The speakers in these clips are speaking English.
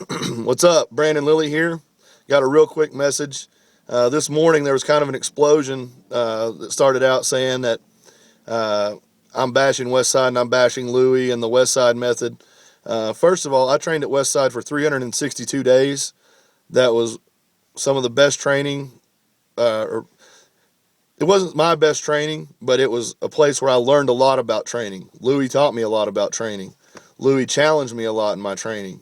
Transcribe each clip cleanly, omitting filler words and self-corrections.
What's up? Brandon Lilly here. Got a real quick message. This morning there was kind of an explosion that started out saying that I'm bashing Westside and I'm bashing Louie and the Westside method. First of all, I trained at Westside for 362 days. That was some of the best training. It wasn't my best training, but it was a place where I learned a lot about training. Louie taught me a lot about training. Louie challenged me a lot in my training.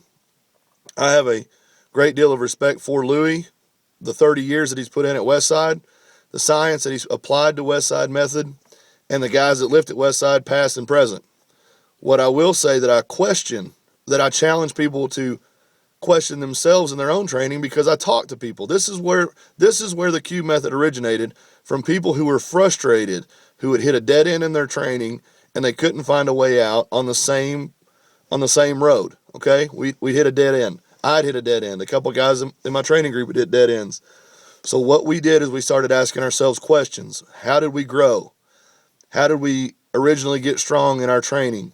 I have a great deal of respect for Louie, the 30 years that he's put in at Westside, the science that he's applied to Westside method, and the guys that lift at Westside, past and present. What I will say that I challenge people to question themselves in their own training, because I talk to people. This is where the Q method originated, from people who were frustrated, who had hit a dead end in their training and they couldn't find a way out on the same road. Okay, we hit a dead end. I'd hit a dead end. A couple guys in my training group would hit dead ends. So what we did is we started asking ourselves questions. How did we grow? How did we originally get strong in our training?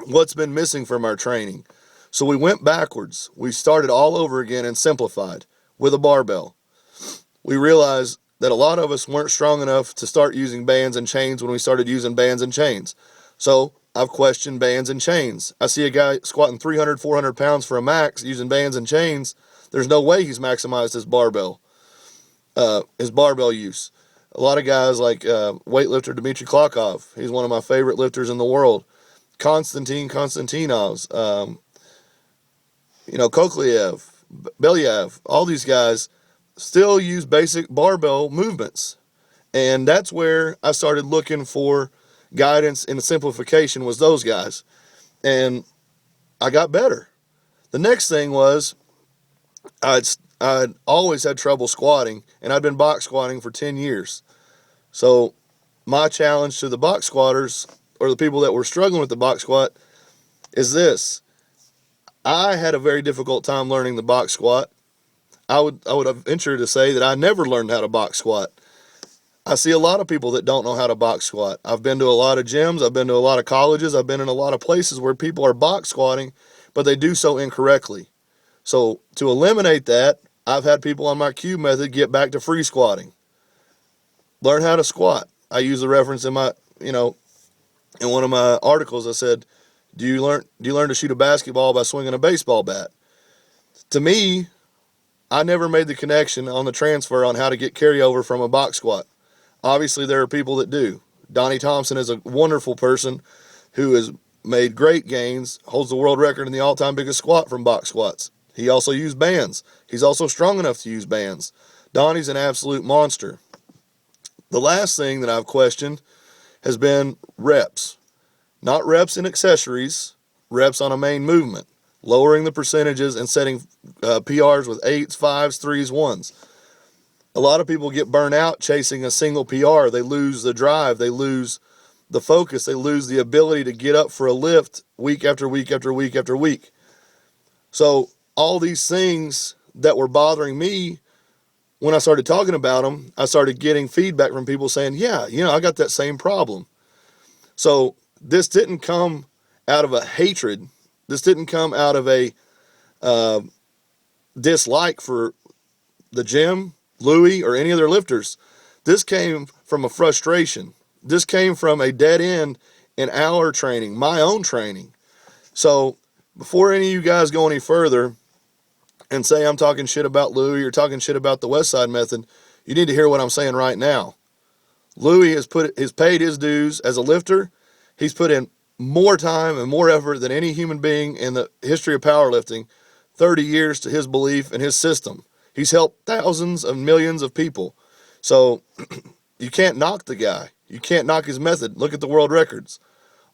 What's been missing from our training? So we went backwards. We started all over again and simplified with a barbell. We realized that a lot of us weren't strong enough to start using bands and chains when we started using bands and chains. So I've questioned bands and chains. I see a guy squatting 300, 400 pounds for a max using bands and chains. There's no way he's maximized his barbell use. A lot of guys like weightlifter Dmitry Klokov. He's one of my favorite lifters in the world. Konstantinovs, Kokliev, Belyaev, all these guys still use basic barbell movements. And that's where I started looking for guidance in the simplification, was those guys. And I got better. The next thing was I'd always had trouble squatting, and I'd been box squatting for 10 years. So my challenge to the box squatters, or the people that were struggling with the box squat, is this. I had a very difficult time learning the box squat. I would venture to say that I never learned how to box squat. I see a lot of people that don't know how to box squat. I've been to a lot of gyms. I've been to a lot of colleges. I've been in a lot of places where people are box squatting, but they do so incorrectly. So to eliminate that, I've had people on my Q method get back to free squatting. Learn how to squat. I use the reference in my, in one of my articles. I said, do you learn to shoot a basketball by swinging a baseball bat? To me, I never made the connection on the transfer on how to get carryover from a box squat. Obviously, there are people that do. Donnie Thompson is a wonderful person who has made great gains, holds the world record in the all-time biggest squat from box squats. He also used bands. He's also strong enough to use bands. Donnie's an absolute monster. The last thing that I've questioned has been reps. Not reps in accessories, reps on a main movement. Lowering the percentages and setting PRs with 8s, 5s, 3s, 1s. A lot of people get burnt out chasing a single PR. They lose the drive. They lose the focus. They lose the ability to get up for a lift week after week after week after week. So all these things that were bothering me, when I started talking about them, I started getting feedback from people saying, yeah, I got that same problem. So this didn't come out of a hatred. This didn't come out of a dislike for the gym, Louie, or any other lifters. This came from a frustration. This came from a dead end in our training, my own training. So before any of you guys go any further and say I'm talking shit about Louie or talking shit about the Westside method, you need to hear what I'm saying right now. Louie has paid his dues as a lifter. He's put in more time and more effort than any human being in the history of powerlifting, 30 years to his belief and his system. He's helped thousands of millions of people. So you can't knock the guy. You can't knock his method. Look at the world records.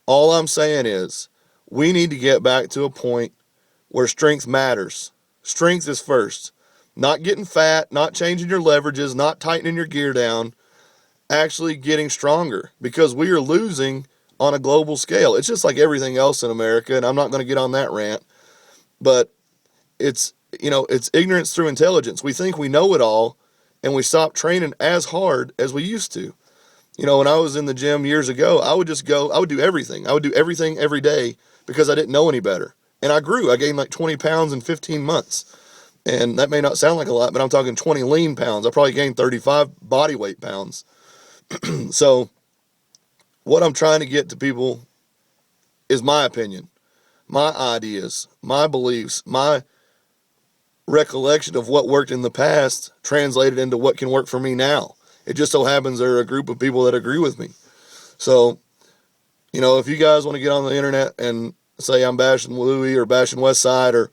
All I'm saying is we need to get back to a point where strength matters. Strength is first. Not getting fat, not changing your leverages, not tightening your gear down, actually getting stronger, because we are losing on a global scale. It's just like everything else in America, and I'm not going to get on that rant, but it's ignorance through intelligence. We think we know it all, and we stop training as hard as we used to. When I was in the gym years ago, I would do everything. I would do everything every day because I didn't know any better. And I grew. I gained like 20 pounds in 15 months. And that may not sound like a lot, but I'm talking 20 lean pounds. I probably gained 35 body weight pounds. So what I'm trying to get to people is my opinion, my ideas, my beliefs, my recollection of what worked in the past translated into what can work for me now. It just so happens there are a group of people that agree with me. So, if you guys want to get on the internet and say I'm bashing Louie or bashing Westside or,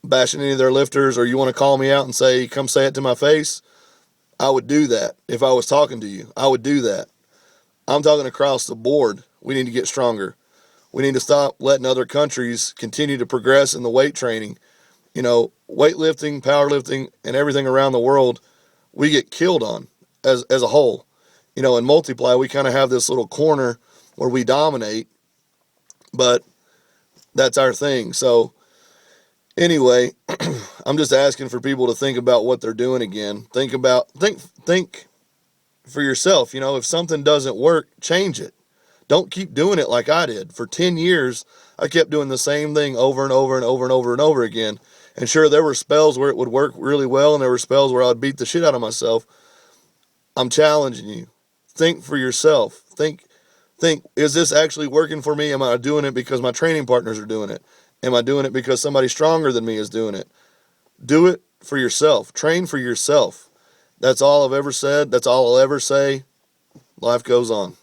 bashing any of their lifters, or you want to call me out and say, come say it to my face, I would do that. If I was talking to you, I would do that. I'm talking across the board. We need to get stronger. We need to stop letting other countries continue to progress in the weight training. Weightlifting, powerlifting, and everything around the world, we get killed on as a whole. In multiply, we kind of have this little corner where we dominate, but that's our thing. So anyway, I'm just asking for people to think about what they're doing again. Think for yourself. If something doesn't work, change it. Don't keep doing it like I did. For 10 years, I kept doing the same thing over and over and over and over and over again. And sure, there were spells where it would work really well, and there were spells where I'd beat the shit out of myself. I'm challenging you. Think for yourself. Think, is this actually working for me? Am I doing it because my training partners are doing it? Am I doing it because somebody stronger than me is doing it? Do it for yourself. Train for yourself. That's all I've ever said. That's all I'll ever say. Life goes on.